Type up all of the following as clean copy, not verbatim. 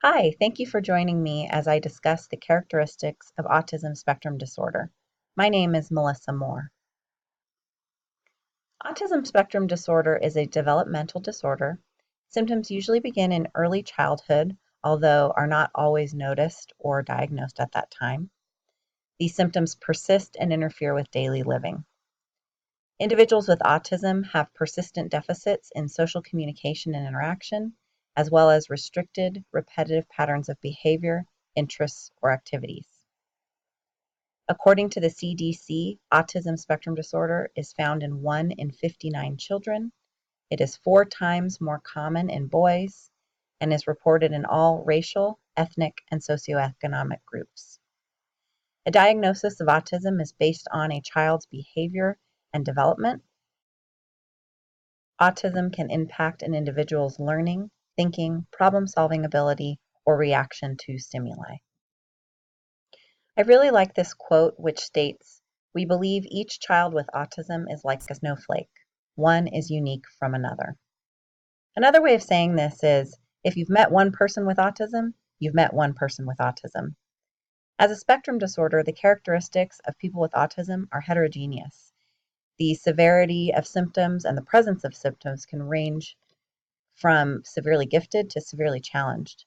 Hi, thank you for joining me as I discuss the characteristics of autism spectrum disorder. My name is Melissa Moore. Autism spectrum disorder is a developmental disorder. Symptoms usually begin in early childhood, although are not always noticed or diagnosed at that time. These symptoms persist and interfere with daily living. Individuals with autism have persistent deficits in social communication and interaction, as well as restricted, repetitive patterns of behavior, interests, or activities. According to the CDC, autism spectrum disorder is found in 1 in 59 children. It is 4 times more common in boys and is reported in all racial, ethnic, and socioeconomic groups. A diagnosis of autism is based on a child's behavior and development. Autism can impact an individual's learning, thinking, problem-solving ability, or reaction to stimuli. I really like this quote, which states, "We believe each child with autism is like a snowflake. One is unique from another." Another way of saying this is, if you've met one person with autism, you've met one person with autism. As a spectrum disorder, the characteristics of people with autism are heterogeneous. The severity of symptoms and the presence of symptoms can range from severely gifted to severely challenged.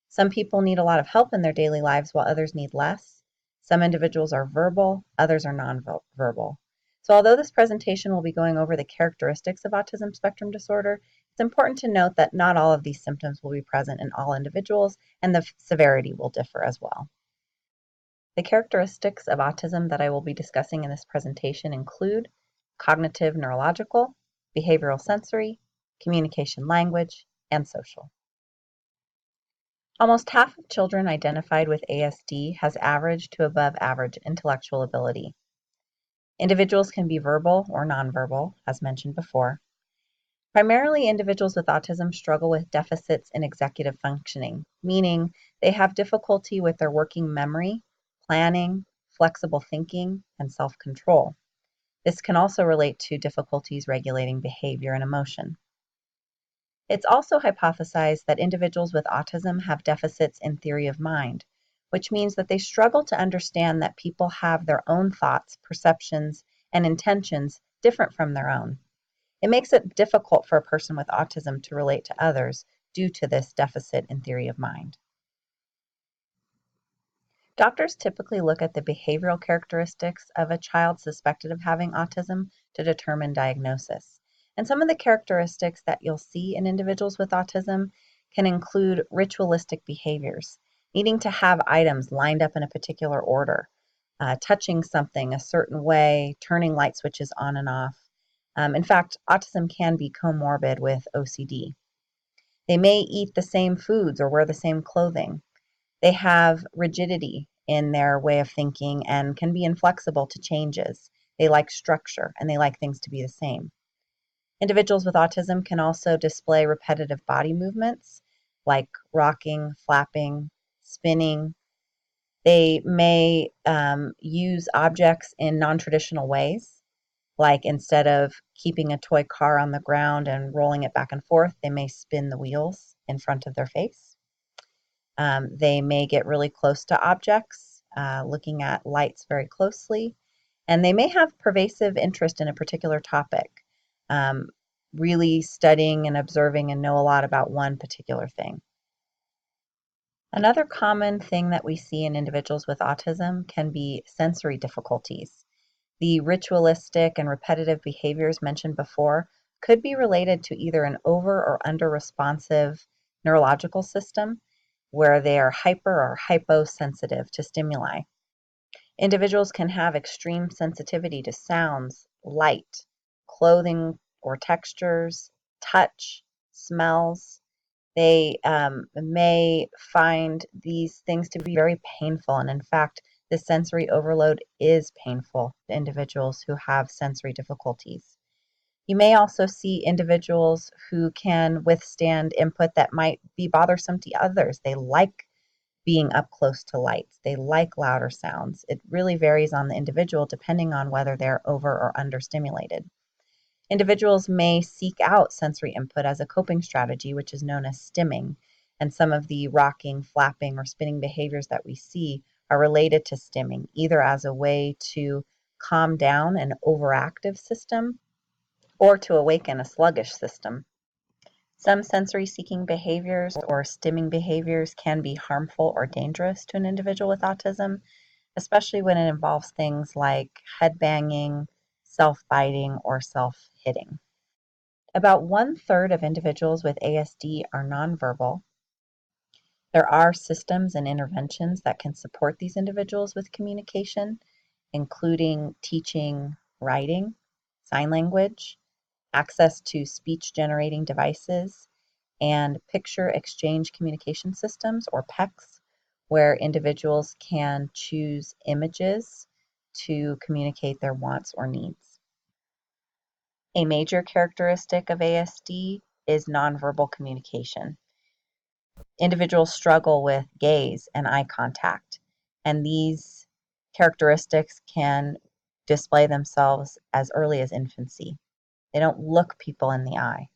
Some people need a lot of help in their daily lives while others need less. Some individuals are verbal, others are nonverbal. So although this presentation will be going over the characteristics of autism spectrum disorder, it's important to note that not all of these symptoms will be present in all individuals, and the severity will differ as well. The characteristics of autism that I will be discussing in this presentation include cognitive neurological, behavioral sensory, communication language, and social. Almost half of children identified with ASD has average to above average intellectual ability. Individuals can be verbal or nonverbal, as mentioned before. Primarily, individuals with autism struggle with deficits in executive functioning, meaning they have difficulty with their working memory, planning, flexible thinking, and self-control. This can also relate to difficulties regulating behavior and emotion. It's also hypothesized that individuals with autism have deficits in theory of mind, which means that they struggle to understand that people have their own thoughts, perceptions, and intentions different from their own. It makes it difficult for a person with autism to relate to others due to this deficit in theory of mind. Doctors typically look at the behavioral characteristics of a child suspected of having autism to determine diagnosis. And some of the characteristics that you'll see in individuals with autism can include ritualistic behaviors, needing to have items lined up in a particular order, touching something a certain way, turning light switches on and off. In fact, autism can be comorbid with OCD. They may eat the same foods or wear the same clothing. They have rigidity in their way of thinking and can be inflexible to changes. They like structure and they like things to be the same. Individuals with autism can also display repetitive body movements like rocking, flapping, spinning. They may use objects in non-traditional ways, like instead of keeping a toy car on the ground and rolling it back and forth, they may spin the wheels in front of their face. They may get really close to objects, looking at lights very closely, and they may have pervasive interest in a particular topic, really studying and observing and know a lot about one particular thing. Another common thing that we see in individuals with autism can be sensory difficulties. The ritualistic and repetitive behaviors mentioned before could be related to either an over or under responsive neurological system where they are hyper or hyposensitive to stimuli. Individuals can have extreme sensitivity to sounds, light, clothing or textures, touch, smells. They may find these things to be very painful, and in fact, the sensory overload is painful to individuals who have sensory difficulties. You may also see individuals who can withstand input that might be bothersome to others. They like being up close to lights. They like louder sounds. It really varies on the individual depending on whether they're over or understimulated. Individuals may seek out sensory input as a coping strategy, which is known as stimming, And some of the rocking, flapping, or spinning behaviors that we see are related to stimming, either as a way to calm down an overactive system or to awaken a sluggish system. Some sensory-seeking behaviors or stimming behaviors can be harmful or dangerous to an individual with autism, especially when it involves things like headbanging, self-biting, or self-hitting. About one-third of individuals with ASD are nonverbal. There are systems and interventions that can support these individuals with communication, including teaching writing, sign language, access to speech-generating devices, and picture exchange communication systems, or PECs, where individuals can choose images to communicate their wants or needs. A major characteristic of ASD is nonverbal communication. Individuals struggle with gaze and eye contact, and these characteristics can display themselves as early as infancy. They don't look people in the eye.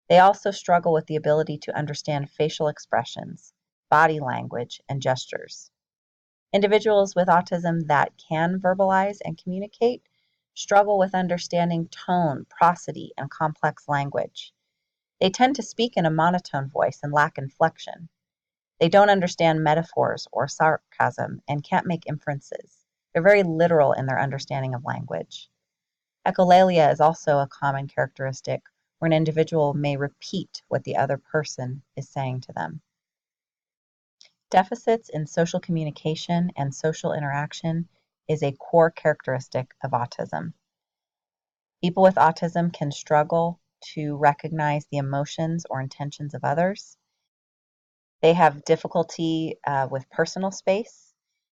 They also struggle with the ability to understand facial expressions, body language, and gestures. Individuals with autism that can verbalize and communicate struggle with understanding tone, prosody, and complex language. They tend to speak in a monotone voice and lack inflection. They don't understand metaphors or sarcasm and can't make inferences. They're very literal in their understanding of language. Echolalia is also a common characteristic where an individual may repeat what the other person is saying to them. Deficits in social communication and social interaction is a core characteristic of autism. People with autism can struggle to recognize the emotions or intentions of others. They have difficulty with personal space.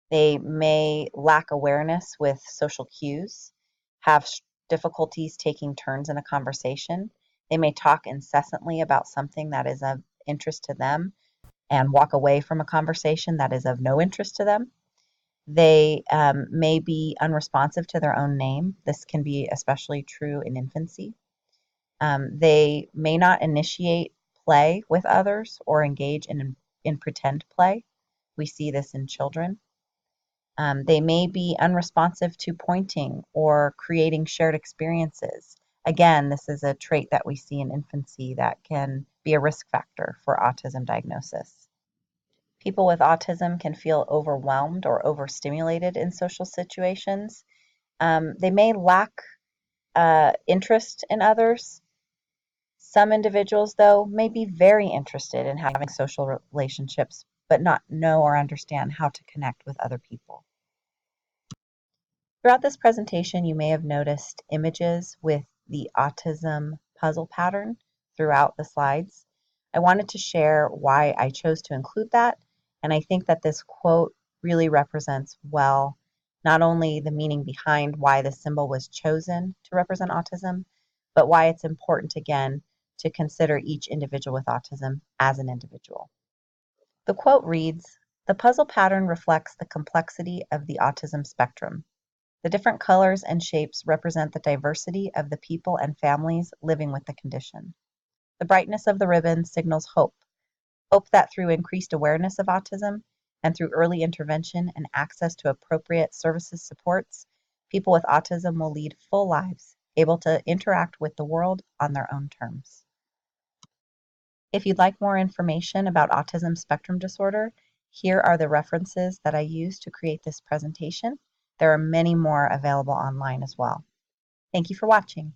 They may lack awareness with social cues, have difficulties taking turns in a conversation. They may talk incessantly about something that is of interest to them and walk away from a conversation that is of no interest to them. They may be unresponsive to their own name. This can be especially true in infancy. They may not initiate play with others or engage in pretend play. We see this in children. They may be unresponsive to pointing or creating shared experiences. Again, this is a trait that we see in infancy that can be a risk factor for autism diagnosis. People with autism can feel overwhelmed or overstimulated in social situations. They may lack interest in others. Some individuals, though, may be very interested in having social relationships, but not know or understand how to connect with other people. Throughout this presentation, you may have noticed images with the autism puzzle pattern throughout the slides. I wanted to share why I chose to include that, and I think that this quote really represents well not only the meaning behind why the symbol was chosen to represent autism, but why it's important, again, to consider each individual with autism as an individual. The quote reads, "The puzzle pattern reflects the complexity of the autism spectrum. The different colors and shapes represent the diversity of the people and families living with the condition. The brightness of the ribbon signals hope, hope that through increased awareness of autism and through early intervention and access to appropriate services supports, people with autism will lead full lives, able to interact with the world on their own terms." If you'd like more information about autism spectrum disorder, here are the references that I used to create this presentation. There are many more available online as well. Thank you for watching.